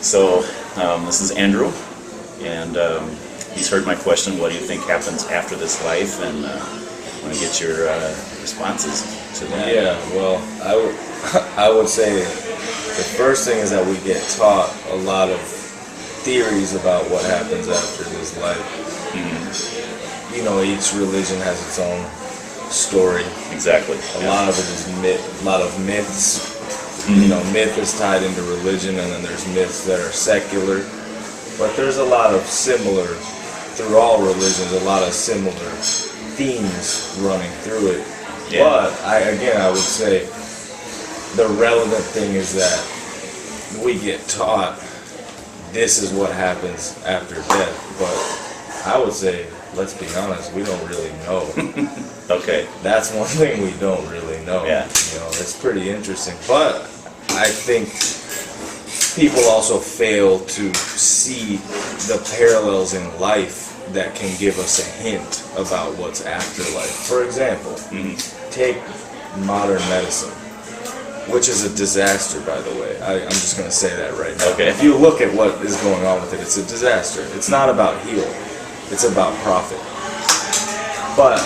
So this is Andrew, and he's heard my question, what do you think happens after this life? And I want to get your responses to that. Yeah, well, I would say the first thing is that we get taught a lot of theories about what happens after this life. Mm-hmm. You know, each religion has its own story. Exactly. A lot of it is a lot of myths. Mm-hmm. You know, myth is tied into religion, and then there's myths that are secular. But there's a lot of similar, through all religions, a lot of similar themes running through it. Yeah. But I would say the relevant thing is that we get taught this is what happens after death. But I would say, let's be honest, we don't really know. Okay. That's one thing we don't really know. Yeah. You know, it's pretty interesting. But I think people also fail to see the parallels in life that can give us a hint about what's after life. For example, take modern medicine, which is a disaster, by the way. I'm just going to say that right now. Okay. If you look at what is going on with it, it's a disaster. It's not about healing. It's about profit. But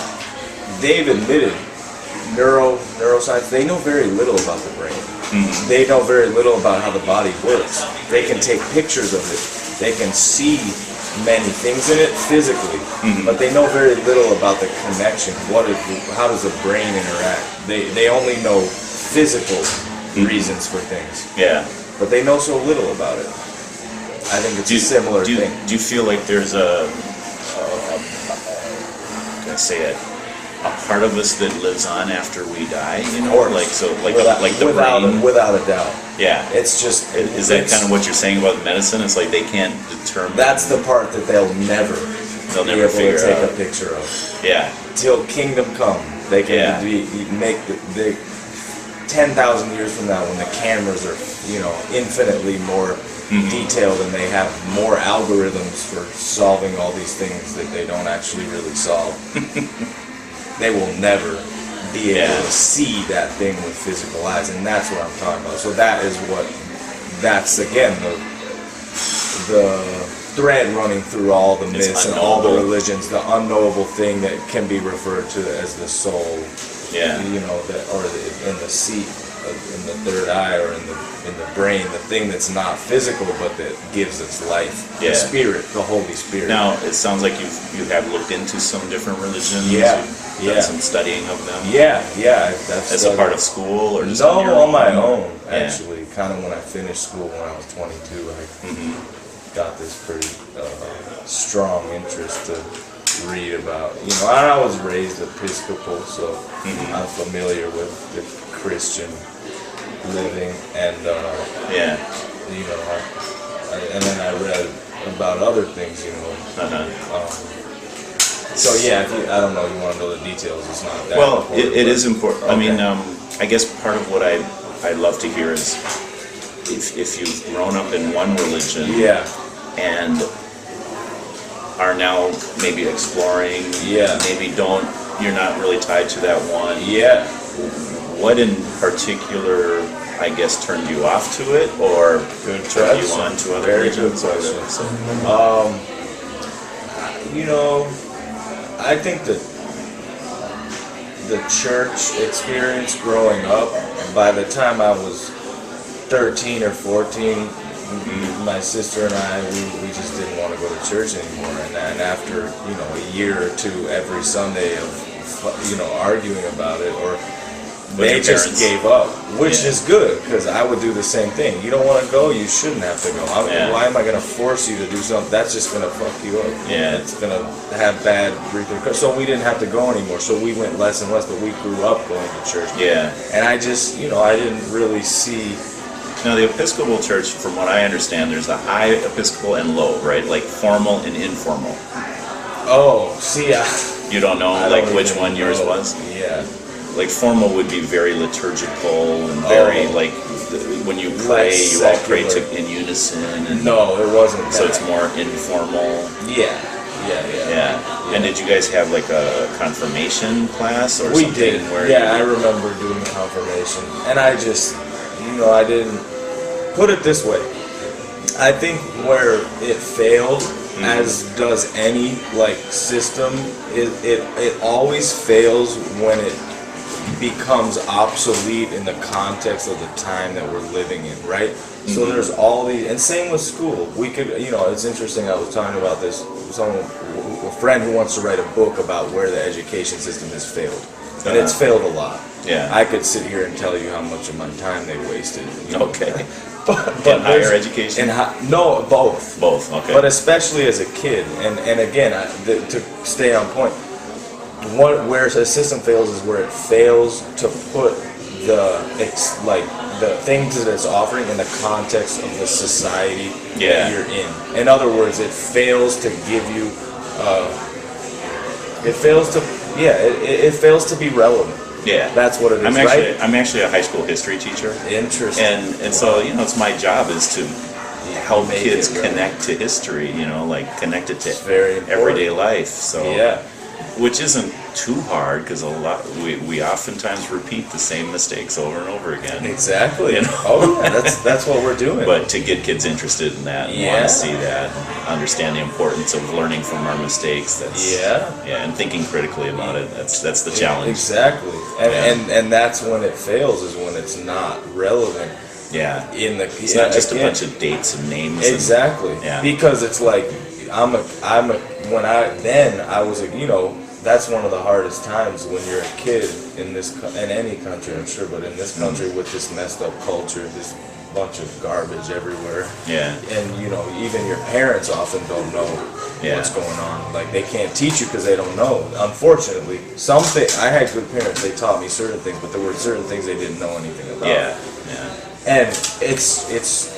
they've admitted, neuroscience, they know very little about the brain. Mm-hmm. They know very little about how the body works. They can take pictures of it. They can see many things in it physically, but they know very little about the connection. How does the brain interact? They only know physical reasons for things. Yeah. But they know so little about it. I think it's a similar thing. Do you feel like there's a part of us that lives on after we die, you know, or like the brain? Without a doubt. Yeah. It's just. Is that kind of what you're saying about medicine? It's like they can't determine. That's the part that they'll never be able to take a picture of. Yeah. Till kingdom come, they can make the 10,000 years from now, when the cameras are, you know, infinitely more detailed and they have more algorithms for solving all these things that they don't actually really solve. They will never be able to see that thing with physical eyes, and that's what I'm talking about. So that's again the thread running through all the myths and all the religions, the unknowable thing that can be referred to as the soul. Yeah. You know, in the seat, in the third eye, or in the brain, the thing that's not physical but that gives us life. Yeah. The spirit, the Holy Spirit. Now, it sounds like you have looked into some different religions. Yeah. Done some studying of them. Yeah. As a part of school, or just on my own, actually. Kind of when I finished school when I was 22, I got this pretty strong interest to read about, you know, I was raised Episcopal, so I'm familiar with the Christian living, and you know, and then I read about other things, you know. So yeah, I don't know, you want to know the details, it's not that important. It is important. Okay. I mean, I guess part of what I love to hear is if you've grown up in one religion, and are now maybe exploring, maybe you're not really tied to that one. Yeah. What in particular, I guess, turned you off to it, or turned you on to other religions? Very good question. You know, I think that the church experience growing up, by the time I was 13 or 14, my sister and I, we just didn't want to go to church anymore. And after, you know, a year or two every Sunday of, you know, arguing about it, or they just gave up, which is good, because I would do the same thing. You don't want to go, you shouldn't have to go. Why am I going to force you to do something? That's just going to fuck you up. Yeah. It's going to have bad repercussions. So we didn't have to go anymore. So we went less and less, but we grew up going to church. Yeah. And I just, you know, I didn't really see... Now, the Episcopal Church, from what I understand, there's a high Episcopal and low, right? Like formal and informal. Oh, see, you don't know, which one yours was? Yeah. Like formal would be very liturgical and very when you pray, you all pray in unison. And no, it wasn't. So it's more informal. Yeah. And did you guys have like a confirmation class or something? We did. I remember doing confirmation, and I just, you know, I didn't put it this way. I think where it failed, as does any like system, it always fails when it becomes obsolete in the context of the time that we're living in, right? So there's all these, and same with school. We could, it's interesting. I was talking about this. A friend who wants to write a book about where the education system has failed, and it's failed a lot. Yeah. I could sit here and tell you how much of my time they wasted. Okay. but in higher education? No, both. Both, okay. But especially as a kid, and again, to stay on point, where a system fails is where it fails to put the things that it's offering in the context of the society that you're in. In other words, it fails to give you, it fails to be relevant. Yeah, that's what it is. I'm actually a high school history teacher. Interesting. And so it's my job is to help kids connect to history. Like connect it to everyday life. So which isn't too hard because we oftentimes repeat the same mistakes over and over again. Exactly. Oh yeah, that's what we're doing. But to get kids interested in that and want to see that, and understand the importance of learning from our mistakes. And thinking critically about it. That's the challenge. Exactly. And that's when it fails, is when it's not relevant. Yeah. It's not just a bunch of dates and names. Exactly. Because it's like I was that's one of the hardest times when you're a kid in any country, I'm sure, but in this country with this messed up culture, this bunch of garbage everywhere. Yeah. And even your parents often don't know what's going on. Like they can't teach you because they don't know. Unfortunately, I had good parents. They taught me certain things, but there were certain things they didn't know anything about. Yeah. And it's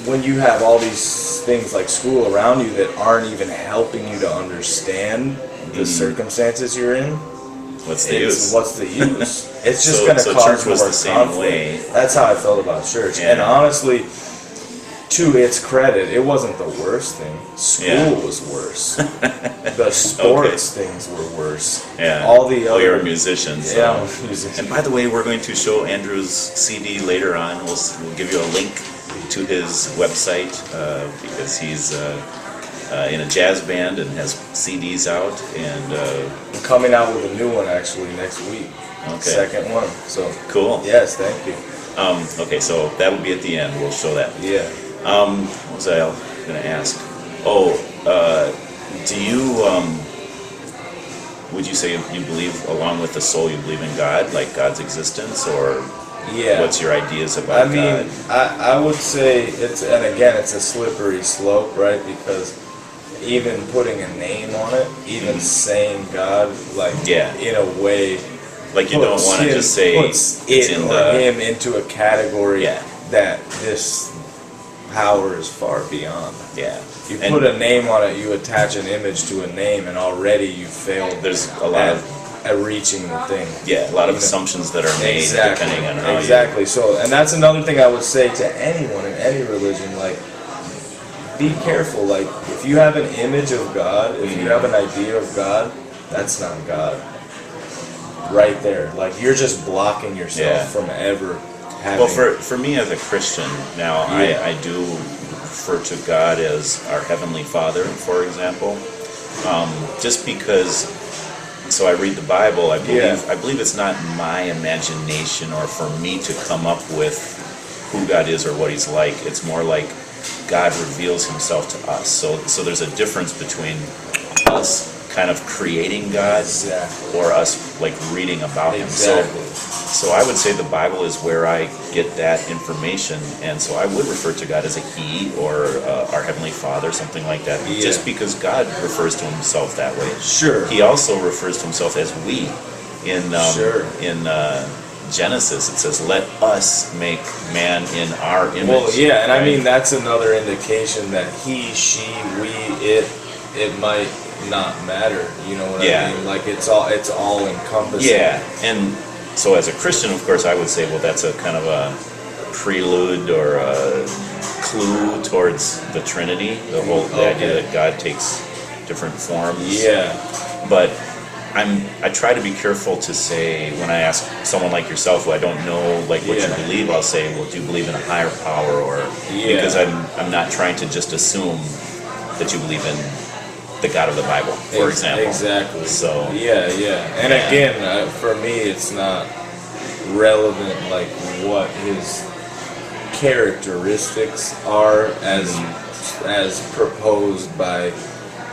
when you have all these things like school around you that aren't even helping you to understand the circumstances you're in. What's the use? It's just going to cause more conflict. That's how I felt about church. And honestly, to its credit, it wasn't the worst thing. School was worse. The sports things were worse. Yeah. All the other. You're a musician. So. Yeah, I'm a musician. And by the way, we're going to show Andrew's CD later on. We'll give you a link to his website because he's in a jazz band and has CDs out, and I'm coming out with a new one actually next week. Okay. Second one. So cool. Yes, thank you. Okay, so that'll be at the end. We'll show that. Yeah. What was I going to ask? Do you would you say you believe, along with the soul, you believe in God, like God's existence, or what's your ideas about God? I would say it's a slippery slope, right? Because even putting a name on it, even saying God, in a way, like you don't want to just say puts him into a category that this power is far beyond. Yeah. You put a name on it, you attach an image to a name, and already you failed. There's a lot at reaching the thing. Yeah, a lot of assumptions that are made depending on how Exactly. So, and that's another thing I would say to anyone in any religion, like, be careful. Like, if you have an image of God, if you have an idea of God, that's not God. Right there. Like, you're just blocking yourself from ever having... Well, for me as a Christian, now, I do refer to God as our Heavenly Father, for example. Just because... So I read the Bible, I believe it's not my imagination or for me to come up with who God is or what He's like. It's more like God reveals Himself to us. So there's a difference between us kind of creating God or us like reading about Him. So I would say the Bible is where I get that information, and so I would refer to God as a He or our Heavenly Father, something like that, just because God refers to Himself that way. Sure. He also refers to Himself as we. In Genesis, it says, "Let us make man in our image." Well, and I mean that's another indication that he, she, we, it might not matter. You know what I mean? Like it's all encompassing. Yeah, and so as a Christian, of course, I would say, well, that's a kind of a prelude or a clue towards the Trinity, the idea that God takes different forms. Yeah. But I try to be careful to say, when I ask someone like yourself who I don't know like what you believe, I'll say, well, do you believe in a higher power? Or because I'm not trying to just assume that you believe in the God of the Bible, for example. Exactly. So And again, for me, it's not relevant like what his characteristics are as proposed by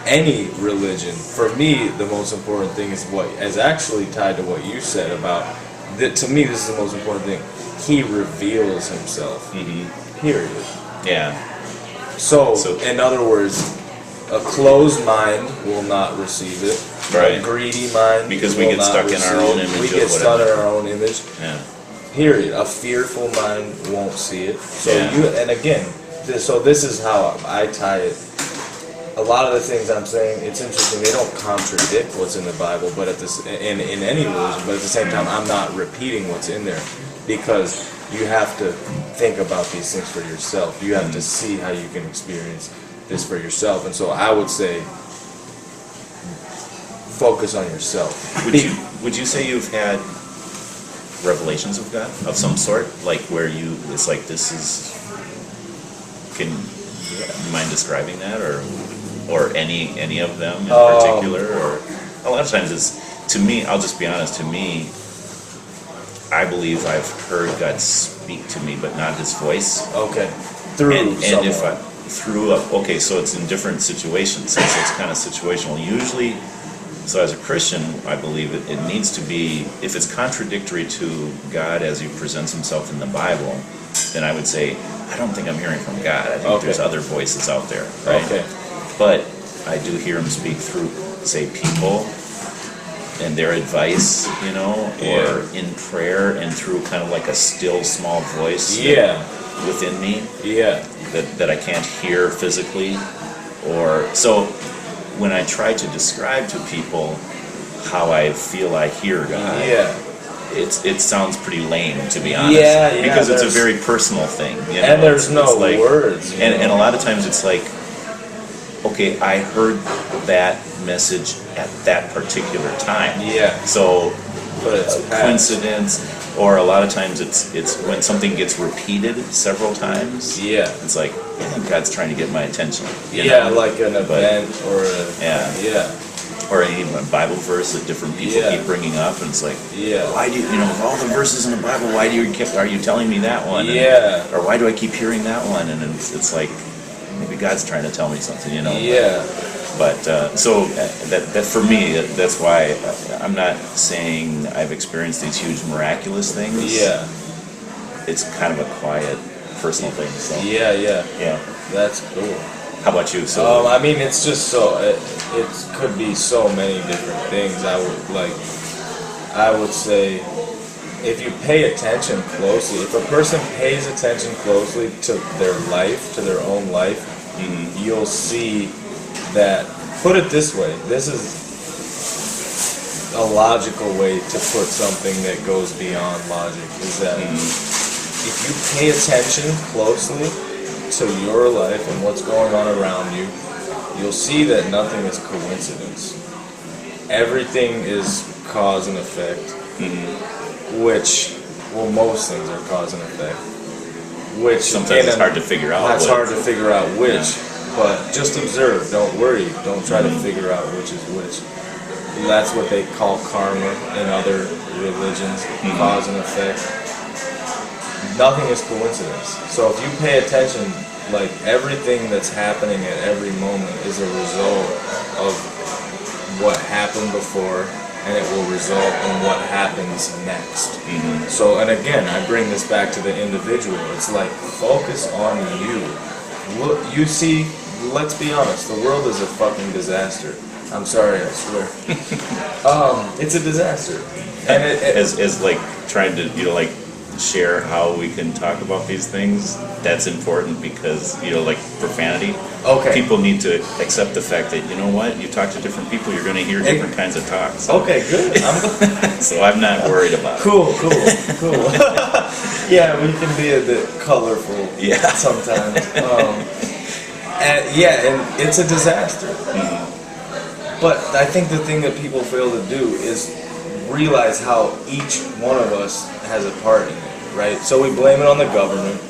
any religion. For me, the most important thing is what is actually tied to what you said about that. To me, this is the most important thing. He reveals himself. Period. Yeah. So, in other words, a closed mind will not receive it. Right. A greedy mind, because we get stuck in our own image. We get stuck in our own image. Yeah. Period. A fearful mind won't see it. So so this is how I tie it. A lot of the things I'm saying, it's interesting. They don't contradict what's in the Bible, but in any religion. But at the same time, I'm not repeating what's in there, because you have to think about these things for yourself. You have to see how you can experience this for yourself. And so I would say, focus on yourself. Would you say you've had revelations of God of some sort, like where it's like this is? Can you mind describing that, or any of them in particular? Or a lot of times to me, I'll just be honest. To me, I believe I've heard God speak to me, but not His voice. Okay. So it's in different situations. So it's kind of situational. Usually, so as a Christian, I believe it needs to be, if it's contradictory to God as He presents Himself in the Bible, then I would say, I don't think I'm hearing from God. I think there's other voices out there, right? Okay. But I do hear Him speak through, say, people and their advice, or in prayer, and through kind of like a still small voice within me that I can't hear physically. Or so when I try to describe to people how I feel I hear God, it sounds pretty lame, to be honest. Because it's a very personal thing. And there's no words. And a lot of times it's like, okay, I heard that message at that particular time. So, but it's coincidence, or a lot of times it's when something gets repeated several times. It's like, I think God's trying to get my attention. Like an event or or even a Bible verse that different people keep bringing up, and it's like, why do of all the verses in the Bible, why are you telling me that one? Or why do I keep hearing that one? And it's like, maybe God's trying to tell me something, But so that for me, that's why I'm not saying I've experienced these huge miraculous things. It's kind of a quiet, personal thing. So that's cool. How about you? So I mean, it's just so it could be so many different things. I would say, if you pay attention closely, if a person pays attention closely to their life, to their own life, you'll see that, put it this way, this is a logical way to put something that goes beyond logic, is that if you pay attention closely to your life and what's going on around you, you'll see that nothing is coincidence. Everything is cause and effect, which, most things are cause and effect, which sometimes it's hard to figure out. It's hard to figure out which. But just observe, don't worry, don't try to figure out which is which. That's what they call karma in other religions, cause and effect. Nothing is coincidence. So if you pay attention, like everything that's happening at every moment is a result of what happened before, and it will result in what happens next. So, and again, I bring this back to the individual. It's like, focus on you. Look, you see, let's be honest, the world is a fucking disaster. I'm sorry, I swear. It's a disaster. And as like trying to, like share how we can talk about these things, that's important, because, like profanity. People need to accept the fact that, you talk to different people, you're going to hear different kinds of talks. So. Good. So I'm not worried about it. Cool. Yeah, we can be a bit colorful sometimes. And it's a disaster. But I think the thing that people fail to do is realize how each one of us has a part in it, right? So we blame it on the government.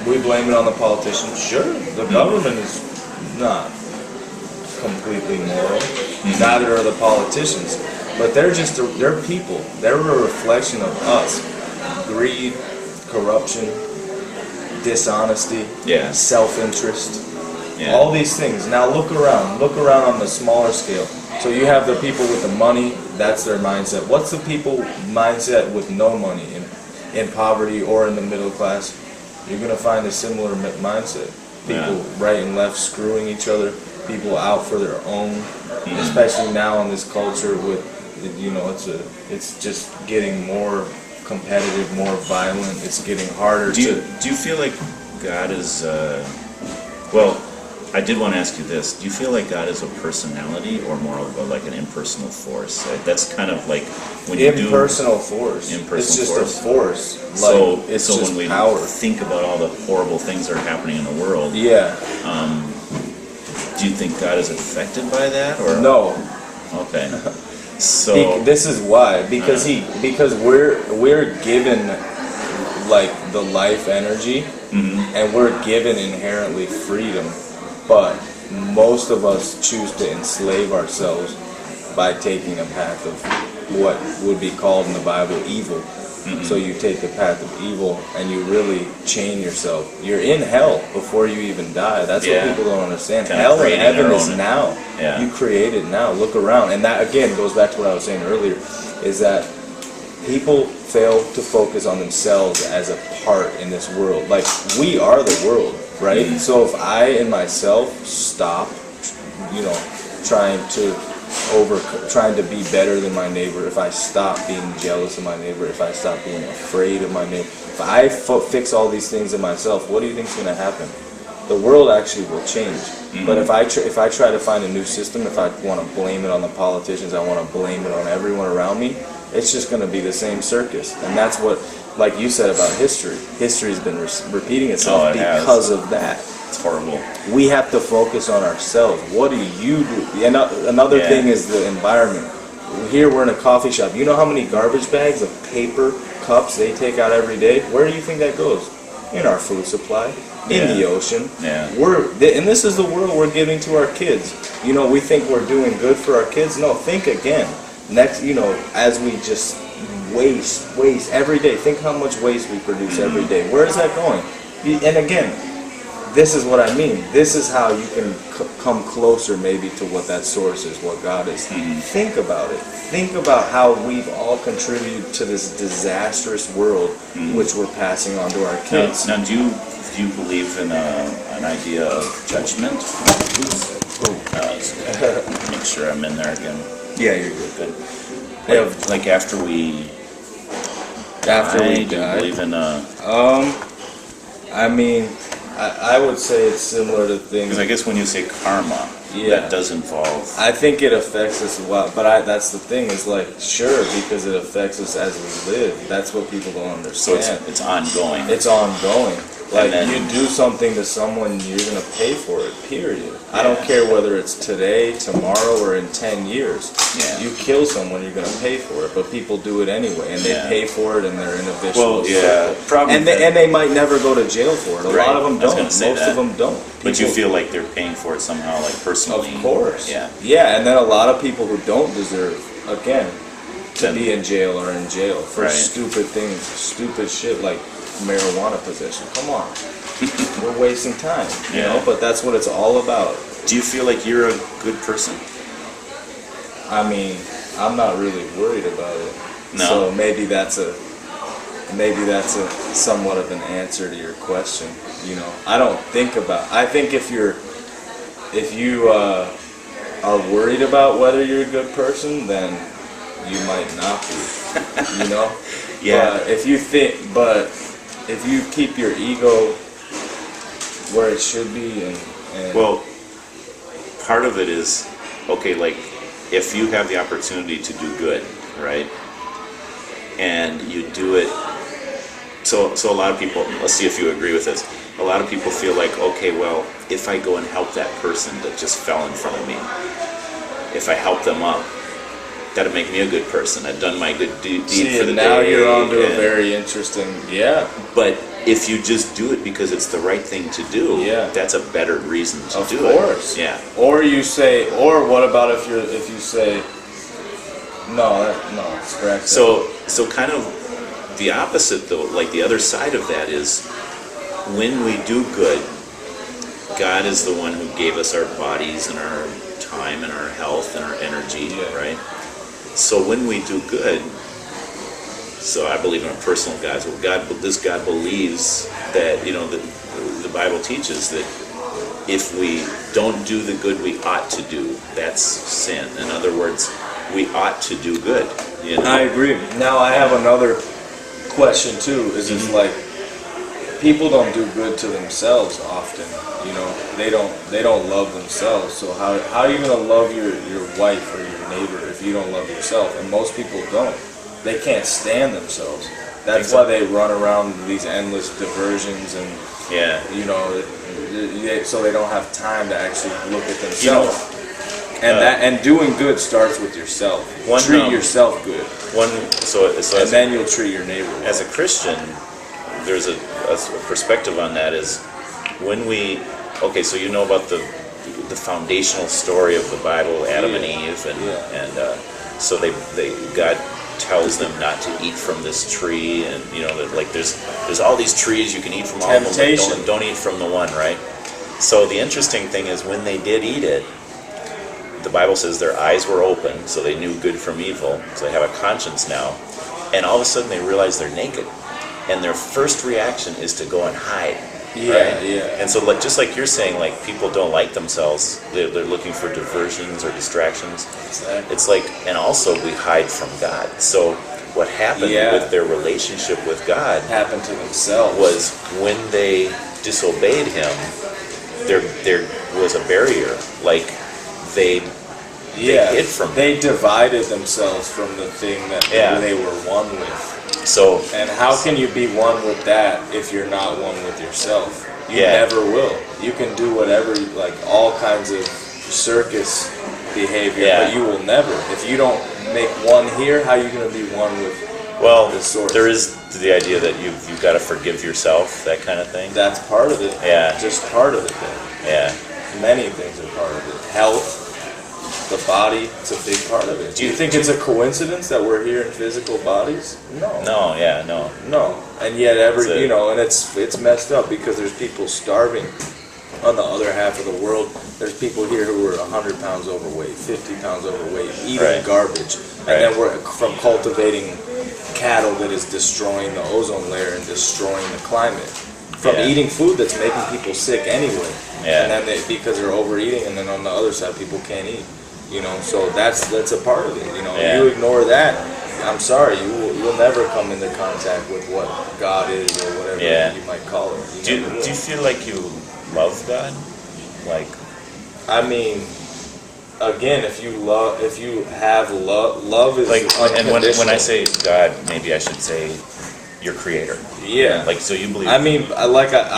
We blame it on the politicians. Sure, the government is not completely moral. Neither are the politicians. But they're people. They're a reflection of us. Greed, corruption, dishonesty, self-interest. Yeah. All these things. Now look around on the smaller scale. So you have the people with the money, that's their mindset. What's the people mindset with no money, in poverty or in the middle class? You're going to find a similar mindset. People right and left screwing each other, people out for their own, especially now in this culture with, you know, it's just getting more competitive, more violent, it's getting harder do you feel like God is, well, I did want to ask you this. Do you feel like God is a personality or more of like an impersonal force? That's kind of like when you do... Impersonal force. It's just a force. Like, so when we power. Think about all the horrible things that are happening in the world, do you think God is affected by that? Or no. Okay. So this is why. Because we're given like the life energy, and we're given inherently freedom. But most of us choose to enslave ourselves by taking a path of what would be called in the Bible evil. So you take the path of evil and you really chain yourself. You're in hell before you even die. That's what people don't understand. Kind hell and heaven is own. now. Yeah. You create it now. Look around. And that again goes back to what I was saying earlier, is that people fail to focus on themselves as a part in this world. Like, we are the world. Right? So if I in myself stop, you know, trying to be better than my neighbor, if I stop being jealous of my neighbor, if I stop being afraid of my neighbor, if I fix all these things in myself, what do you think is going to happen? The world actually will change. But if I try to find a new system, if I want to blame it on the politicians, I want to blame it on everyone around me, it's just going to be the same circus. And that's what, like you said about history. History's been repeating itself because of that. It's horrible. We have to focus on ourselves. What do you do? And another thing is the environment. Here we're in a coffee shop. You know how many garbage bags of paper cups they take out every day? Where do you think that goes? In our food supply, in the ocean. And this is the world we're giving to our kids. You know, we think we're doing good for our kids. No, think again. Next, you know, as we just waste every day. Think how much waste we produce every day. Where is that going? And again, this is what I mean. This is how you can come closer maybe to what that source is, what God is. Think about it. Think about how we've all contributed to this disastrous world which we're passing on to our kids. Now do you believe in an idea of judgment? Make sure I'm in there again. Yeah, you're good. Like after we die, do you believe in I mean, I would say it's similar to things. Because I guess when you say karma, that does involve. I think it affects us a lot, but that's the thing, is like, sure, because it affects us as we live. That's what people don't understand. So it's ongoing. It's ongoing. Like, you do something to someone, you're going to pay for it, period. I don't care whether it's today, tomorrow, or in 10 years. You kill someone, you're going to pay for it, but people do it anyway, and they pay for it, and they're in a vicious circle. Probably. And they might never go to jail for it. A lot of them don't. Most of them don't. But you feel like they're paying for it somehow, like personally. Of course. Yeah, and then a lot of people who don't deserve, again, to be in jail are in jail for stupid things, stupid shit like marijuana possession. Come on. We're wasting time, you know, but that's what it's all about. Do you feel like you're a good person? I mean, I'm not really worried about it. No. So maybe that's a somewhat of an answer to your question. You know, I think if you are worried about whether you're a good person, then you might not be. You know? But if you keep your ego where it should be, and well, part of it is, okay, like, if you have the opportunity to do good, right, and you do it, so a lot of people, let's see if you agree with this, a lot of people feel like, okay, well, if I go and help that person that just fell in front of me, if I help them up, that'll make me a good person. I've done my good deed for the now day. You're on to a very interesting, But if you just do it because it's the right thing to do, that's a better reason to do it. Of course. Yeah. Or you say, or what about if you say, no, scratch that. So kind of the opposite though, like the other side of that is when we do good, God is the one who gave us our bodies and our time and our health and our energy, right? So when we do good, so I believe in a personal God. So this God believes that, the Bible teaches that if we don't do the good we ought to do, that's sin. In other words, we ought to do good. I agree. Now I have another question too. Is it's like people don't do good to themselves often. They don't love themselves. So how are you gonna love your wife or your neighbor if you don't love yourself? And most people don't. They can't stand themselves. That's why they run around these endless diversions and so they don't have time to actually look at themselves. And doing good starts with yourself. Treat yourself good. And then you'll treat your neighbor well. As a Christian, there's a perspective on that is when we so you know about the foundational story of the Bible, Adam and Eve, and so God tells them not to eat from this tree, and that like there's all these trees you can eat from, all of them, but don't eat from the one, right? So the interesting thing is when they did eat it, the Bible says their eyes were open, so they knew good from evil, so they have a conscience now, and all of a sudden they realize they're naked, and their first reaction is to go and hide. And so just like you're saying, like people don't like themselves, they're looking for diversions or distractions. Exactly. It's like, and also we hide from God. So what happened with their relationship with God happened to themselves was when they disobeyed Him, there was a barrier. Like they hid from Him. They divided themselves from the thing that they were one with. And how can you be one with that if you're not one with yourself? You never will. You can do whatever, like all kinds of circus behavior, but you will never. If you don't make one here, how are you going to be one with the source? There is the idea that you've got to forgive yourself, that kind of thing. That's part of it. Just part of it then. Many things are part of it. Health. The body, it's a big part of it. Do you think it's a coincidence that we're here in physical bodies? No. No. And yet and it's messed up because there's people starving on the other half of the world. There's people here who are 100 pounds overweight, 50 pounds overweight, eating garbage. And then we're from cultivating cattle that is destroying the ozone layer and destroying the climate. From eating food that's making people sick anyway. And then because they're overeating, and then on the other side people can't eat. So that's a part of it. You ignore that, I'm sorry, you'll never come into contact with what God is or whatever you might call it. Do you feel like you love God? Like, I mean, again, if you have love is like, unconditional. and when I say God, maybe I should say your Creator. Like, so you believe. I mean, I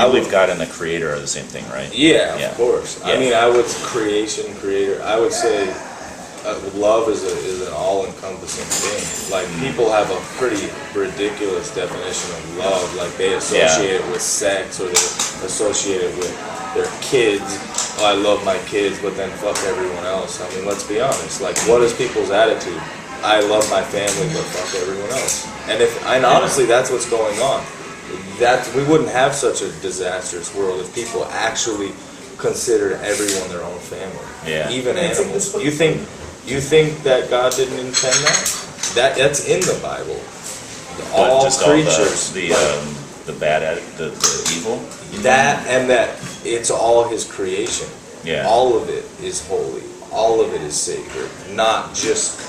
believe God and the Creator are the same thing, right? Of course. I mean, I would creator. I would say love is an all-encompassing thing. Like people have a pretty ridiculous definition of love. Like they associate it with sex, or they associate it with their kids. Oh, I love my kids, but then fuck everyone else. I mean, let's be honest. Like, what is people's attitude? I love my family, but fuck everyone else. And honestly, that's what's going on. We wouldn't have such a disastrous world if people actually considered everyone their own family, even animals. You think that God didn't intend that? That's in the Bible. All creatures, the bad, the evil. That and that it's all His creation. All of it is holy. All of it is sacred, not just,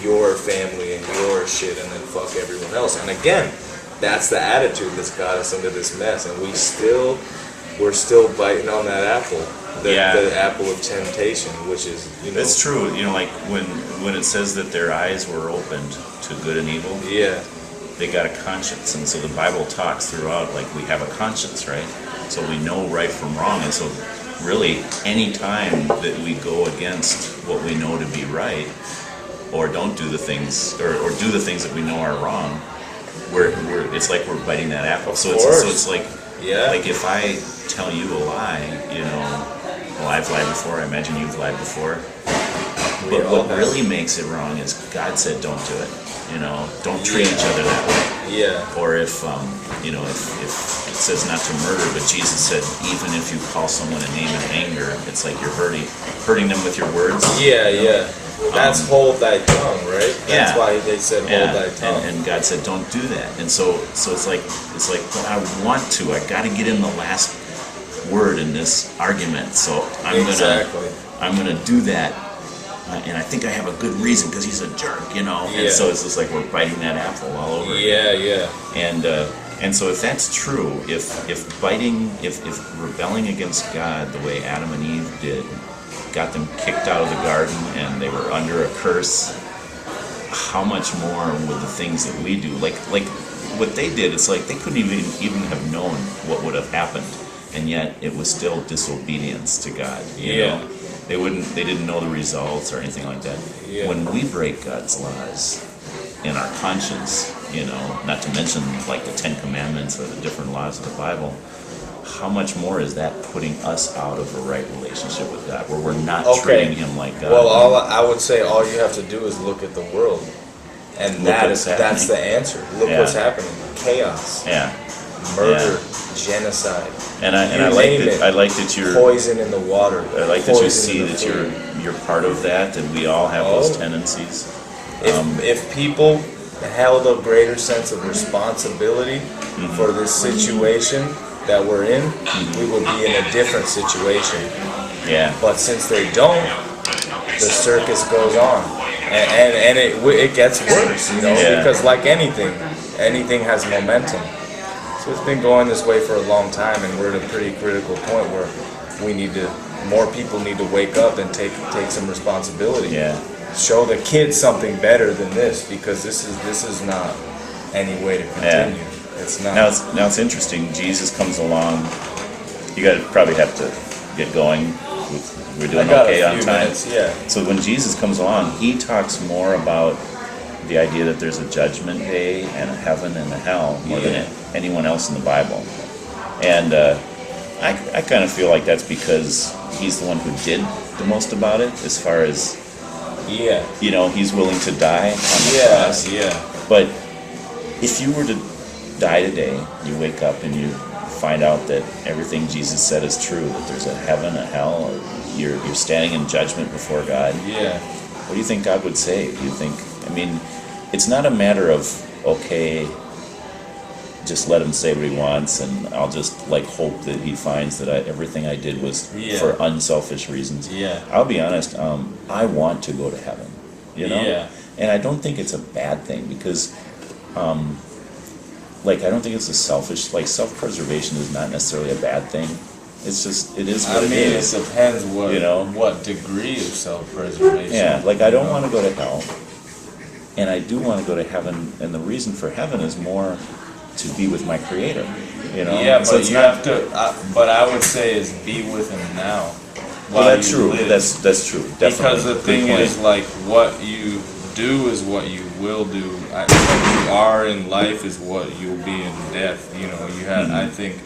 your family and your shit and then fuck everyone else. And again, that's the attitude that's got us into this mess, and we're still biting on that apple, the apple of temptation, which is, That's true. Like when it says that their eyes were opened to good and evil. They got a conscience, and so the Bible talks throughout like we have a conscience, right? So we know right from wrong, and so really, any time that we go against what we know to be right, or don't do the things, or do the things that we know are wrong, it's like we're biting that apple. So it's like, like if I tell you a lie, well, I've lied before. I imagine you've lied before. But what really makes it wrong is God said, don't do it. Don't treat each other that way. Yeah. Or if it says not to murder, but Jesus said, even if you call someone a name in anger, it's like you're hurting them with your words. Yeah. That's hold thy tongue, right? That's why they said hold thy tongue. And God said, don't do that. And so it's like, but I want to. I got to get in the last word in this argument. So I'm gonna do that. And I think I have a good reason because he's a jerk, And so it's just like we're biting that apple all over. Yeah. And so if that's true, if rebelling against God the way Adam and Eve did, got them kicked out of the garden and they were under a curse, how much more would the things that we do, like what they did, it's like they couldn't even have known what would have happened, and yet it was still disobedience to God. You know? They didn't know the results or anything like that. Yeah. When we break God's laws in our conscience, not to mention like the 10 Commandments or the different laws of the Bible, how much more is that putting us out of a right relationship with God, where we're not treating Him like God? Well, I would say all you have to do is look at the world, and that's the answer. Look what's happening: chaos, murder, genocide. And I like that you're poison in the water. I like that you see that you're part of that, and we all have those tendencies. If people held a greater sense of responsibility for this situation that we're in, we would be in a different situation. Yeah. But since they don't, the circus goes on, and it gets worse, because like anything has momentum. So it's been going this way for a long time, and we're at a pretty critical point where more people need to wake up and take some responsibility. Yeah. Show the kids something better than this, because this is not any way to continue. Yeah. It's not. Now it's interesting. Jesus comes along. You probably have to get going. We're doing okay on time. Minutes, yeah. So when Jesus comes along, he talks more about the idea that there's a judgment day and a heaven and a hell more than anyone else in the Bible. And I kind of feel like that's because he's the one who did the most about it, as far as he's willing to die on the cross. Yeah. But if you were to die today, you wake up and you find out that everything Jesus said is true, that there's a heaven, a hell, or you're standing in judgment before God. Yeah. What do you think God would say? Do you think, it's not a matter of, just let him say what he wants, and I'll just hope that he finds that everything I did was for unselfish reasons. Yeah. I'll be honest, I want to go to heaven, Yeah. And I don't think it's a bad thing, because I don't think it's a selfish, self-preservation is not necessarily a bad thing. It's just, it is what it is. It depends what degree of self-preservation. Yeah, I don't want to go to hell, and I do want to go to heaven, and the reason for heaven is more to be with my Creator, Yeah, so but you have to, but I would say is be with Him now. Well, that's true. That's true. Definitely. Because the thing is, what you do is what you will do. What you are in life is what you'll be in death. You have. I think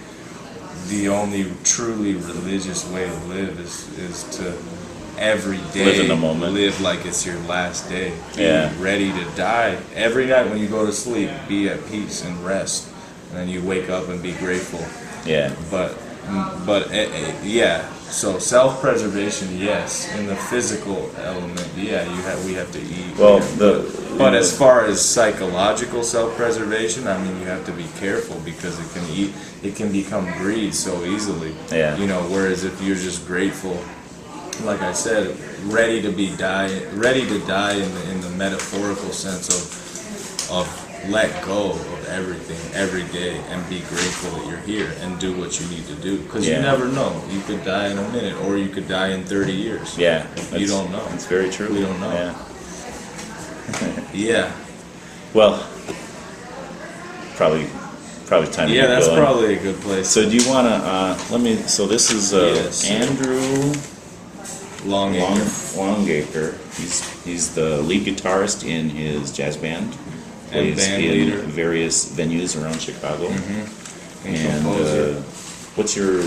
the only truly religious way to live is to every day live in the moment. Live like it's your last day. Be ready to die. Every night when you go to sleep, be at peace and rest, and then you wake up and be grateful. Yeah. But So self-preservation, yes. In the physical element, we have to eat. Well, but as far as psychological self-preservation, you have to be careful, because it can become greed so easily. Yeah. Whereas if you're just grateful, like I said, ready to die in the metaphorical sense of let go of everything every day and be grateful that you're here and do what you need to do, because you never know, you could die in a minute or you could die in 30 years. You don't know. It's very true. We don't know. Yeah. Well, probably probably time to Yeah, get that's going. probably a good place. So do you want to, so this is Yes. Andrew Longacre. Longacre. He's the lead guitarist in his jazz band. And Plays band in leader. various venues around Chicago. And And composer. what's your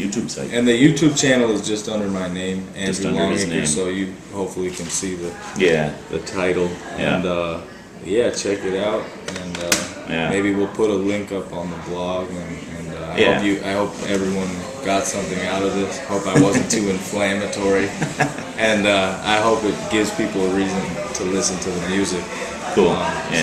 YouTube site? And the YouTube channel is just under my name, Just Andrew under his Longacre, name. so you hopefully can see Yeah. the title. Yeah. And yeah, check it out. And Yeah. maybe we'll put a link up on the blog. And Yeah. I hope everyone got something out of this. Hope I wasn't too inflammatory. And I hope it gives people a reason to listen to the music. Cool. So Yeah.